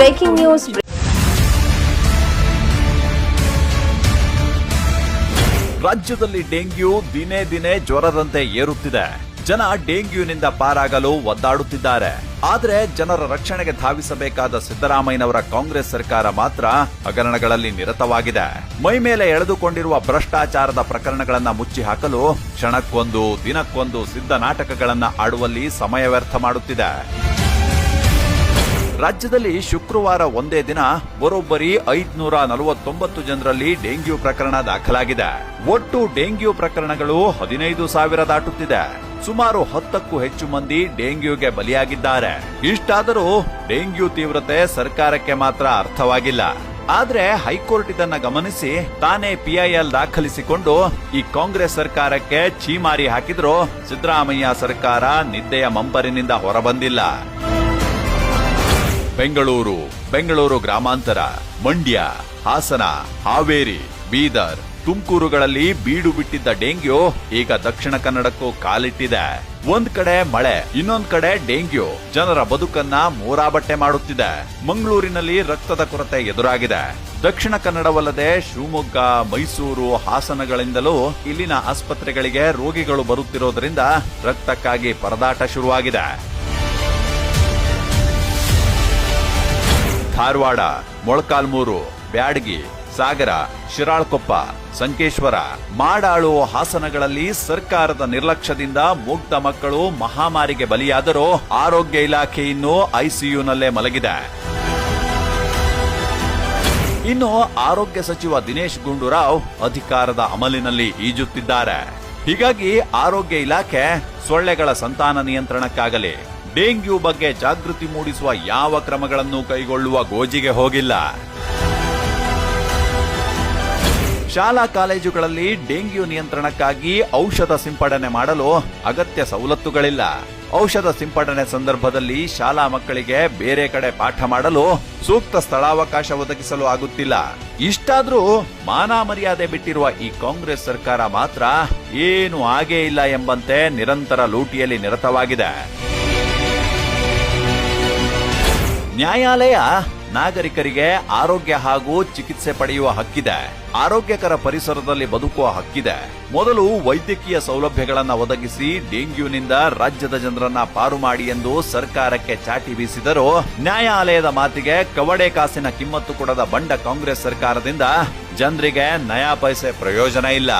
Breaking news. ರಾಜ್ಯದಲ್ಲಿ dengue ದಿನೇ ದಿನೇ ಜ್ವರದಂತೆ ಏರುತ್ತಿದೆ. ಜನ ಡೆಂಗ್ಯೂನಿಂದ ಪಾರಾಗಲು ಒದ್ದಾಡುತ್ತಿದ್ದಾರೆ. ಆದರೆ ಜನರ ರಕ್ಷಣೆಗೆ ಧಾವಿಸಬೇಕಾದ ಸಿದ್ದರಾಮಯ್ಯನವರ ಕಾಂಗ್ರೆಸ್ ಸರ್ಕಾರ ಮಾತ್ರ ಹಗರಣಗಳಲ್ಲಿ ನಿರತವಾಗಿದೆ. ಮೈ ಮೇಲೆ ಎಳೆದುಕೊಂಡಿರುವ ಭ್ರಷ್ಟಾಚಾರದ ಪ್ರಕರಣಗಳನ್ನ ಮುಚ್ಚಿ ಹಾಕಲು ಕ್ಷಣಕ್ಕೊಂದು ದಿನಕ್ಕೊಂದು ಸಿದ್ಧ ನಾಟಕಗಳನ್ನ ಆಡುವಲ್ಲಿ ಸಮಯ ವ್ಯರ್ಥ ಮಾಡುತ್ತಿದೆ. ರಾಜ್ಯದಲ್ಲಿ ಶುಕ್ರವಾರ ಒಂದೇ ದಿನ ಬರೋಬ್ಬರಿ 549 ಜನರಲ್ಲಿ ಡೆಂಗ್ಯೂ ಪ್ರಕರಣ ದಾಖಲಾಗಿದೆ. ಒಟ್ಟು ಡೆಂಗ್ಯೂ ಪ್ರಕರಣಗಳು 15,000 ದಾಟುತ್ತಿದೆ. ಸುಮಾರು 10ಕ್ಕೂ ಹೆಚ್ಚು ಮಂದಿ ಡೆಂಗ್ಯೂಗೆ ಬಲಿಯಾಗಿದ್ದಾರೆ. ಇಷ್ಟಾದರೂ ಡೆಂಗ್ಯೂ ತೀವ್ರತೆ ಸರ್ಕಾರಕ್ಕೆ ಮಾತ್ರ ಅರ್ಥವಾಗಿಲ್ಲ. ಆದ್ರೆ ಹೈಕೋರ್ಟ್ ಇದನ್ನ ಗಮನಿಸಿ ತಾನೇ ಪಿಐಎಲ್ ದಾಖಲಿಸಿಕೊಂಡು ಈ ಕಾಂಗ್ರೆಸ್ ಸರ್ಕಾರಕ್ಕೆ ಛೀಮಾರಿ ಹಾಕಿದ್ರು ಸಿದ್ದರಾಮಯ್ಯ ಸರ್ಕಾರ ನಿದ್ದೆಯ ಮಂಪರಿನಿಂದ ಹೊರಬಂದಿಲ್ಲ. ಬೆಂಗಳೂರು ಗ್ರಾಮಾಂತರ, ಮಂಡ್ಯ, ಹಾಸನ, ಹಾವೇರಿ, ಬೀದರ್, ತುಮಕೂರುಗಳಲ್ಲಿ ಬೀಡು ಬಿಟ್ಟಿದ್ದ ಡೆಂಗ್ಯೂ ಈಗ ದಕ್ಷಿಣ ಕನ್ನಡಕ್ಕೂ ಕಾಲಿಟ್ಟಿದೆ. ಒಂದ್ ಕಡೆ ಮಳೆ, ಇನ್ನೊಂದ್ ಕಡೆ ಡೆಂಗ್ಯೂ ಜನರ ಬದುಕನ್ನ ಮೂರಾಬಟ್ಟೆ ಮಾಡುತ್ತಿದೆ. ಮಂಗಳೂರಿನಲ್ಲಿ ರಕ್ತದ ಕೊರತೆ ಎದುರಾಗಿದೆ. ದಕ್ಷಿಣ ಕನ್ನಡವಲ್ಲದೆ ಶಿವಮೊಗ್ಗ, ಮೈಸೂರು, ಹಾಸನಗಳಿಂದಲೂ ಇಲ್ಲಿನ ಆಸ್ಪತ್ರೆಗಳಿಗೆ ರೋಗಿಗಳು ಬರುತ್ತಿರೋದ್ರಿಂದ ರಕ್ತಕ್ಕಾಗಿ ಪರದಾಟ ಶುರುವಾಗಿದೆ. ಧಾರವಾಡ, ಮೊಳಕಾಲ್ಮೂರು, ಬ್ಯಾಡಗಿ, ಸಾಗರ, ಶಿರಾಳಕೊಪ್ಪ, ಸಂಕೇಶ್ವರ, ಮಾಡಾಳು, ಹಾಸನಗಳಲ್ಲಿ ಸರ್ಕಾರದ ನಿರ್ಲಕ್ಷ್ಯದಿಂದ ಮುಗ್ಧ ಮಕ್ಕಳು ಮಹಾಮಾರಿಗೆ ಬಲಿಯಾದರೂ ಆರೋಗ್ಯ ಇಲಾಖೆ ಇನ್ನೂ ಐಸಿಯುನಲ್ಲೇ ಮಲಗಿದೆ. ಇನ್ನು ಆರೋಗ್ಯ ಸಚಿವ ದಿನೇಶ್ ಗುಂಡೂರಾವ್ ಅಧಿಕಾರದ ಅಮಲಿನಲ್ಲಿ ಈಜುತ್ತಿದ್ದಾರೆ. ಹೀಗಾಗಿ ಆರೋಗ್ಯ ಇಲಾಖೆ ಸೊಳ್ಳೆಗಳ ಸಂತಾನ ನಿಯಂತ್ರಣಕ್ಕಾಗಲಿ ಡೆಂಗ್ಯೂ ಬಗ್ಗೆ ಜಾಗೃತಿ ಮೂಡಿಸುವ ಯಾವ ಕ್ರಮಗಳನ್ನು ಕೈಗೊಳ್ಳುವ ಗೋಜಿಗೆ ಹೋಗಿಲ್ಲ. ಶಾಲಾ ಕಾಲೇಜುಗಳಲ್ಲಿ ಡೆಂಗ್ಯೂ ನಿಯಂತ್ರಣಕ್ಕಾಗಿ ಔಷಧ ಸಿಂಪಡಣೆ ಮಾಡಲು ಅಗತ್ಯ ಸವಲತ್ತುಗಳಿಲ್ಲ. ಔಷಧ ಸಿಂಪಡಣೆ ಸಂದರ್ಭದಲ್ಲಿ ಶಾಲಾ ಮಕ್ಕಳಿಗೆ ಬೇರೆ ಕಡೆ ಪಾಠ ಮಾಡಲು ಸೂಕ್ತ ಸ್ಥಳಾವಕಾಶ ಒದಗಿಸಲು ಆಗುತ್ತಿಲ್ಲ. ಇಷ್ಟಾದ್ರೂ ಮಾನ ಮರ್ಯಾದೆ ಬಿಟ್ಟಿರುವ ಈ ಕಾಂಗ್ರೆಸ್ ಸರ್ಕಾರ ಮಾತ್ರ ಏನು ಆಗೇ ಇಲ್ಲ ಎಂಬಂತೆ ನಿರಂತರ ಲೂಟಿಯಲ್ಲಿ ನಿರತವಾಗಿದೆ. ನ್ಯಾಯಾಲಯ ನಾಗರಿಕರಿಗೆ ಆರೋಗ್ಯ ಹಾಗೂ ಚಿಕಿತ್ಸೆ ಪಡೆಯುವ ಹಕ್ಕಿದೆ. ಆರೋಗ್ಯಕರ ಪರಿಸರದಲ್ಲಿ ಬದುಕುವ ಹಕ್ಕಿದೆ. ಮೊದಲು ವೈದ್ಯಕೀಯ ಸೌಲಭ್ಯಗಳನ್ನು ಒದಗಿಸಿ ಡೆಂಗ್ಯೂನಿಂದ ರಾಜ್ಯದ ಜನರನ್ನ ಪಾರು ಮಾಡಿ ಎಂದು ಸರ್ಕಾರಕ್ಕೆ ಚಾಟಿ ಬೀಸಿದರೂ ನ್ಯಾಯಾಲಯದ ಮಾತಿಗೆ ಕವಡೆ ಕಾಸಿನ ಕಿಮ್ಮತ್ತು ಕೊಡದ ಬಂಡ ಕಾಂಗ್ರೆಸ್ ಸರ್ಕಾರದಿಂದ ಜನರಿಗೆ ನಯಾ ಪೈಸೆ ಪ್ರಯೋಜನ ಇಲ್ಲ.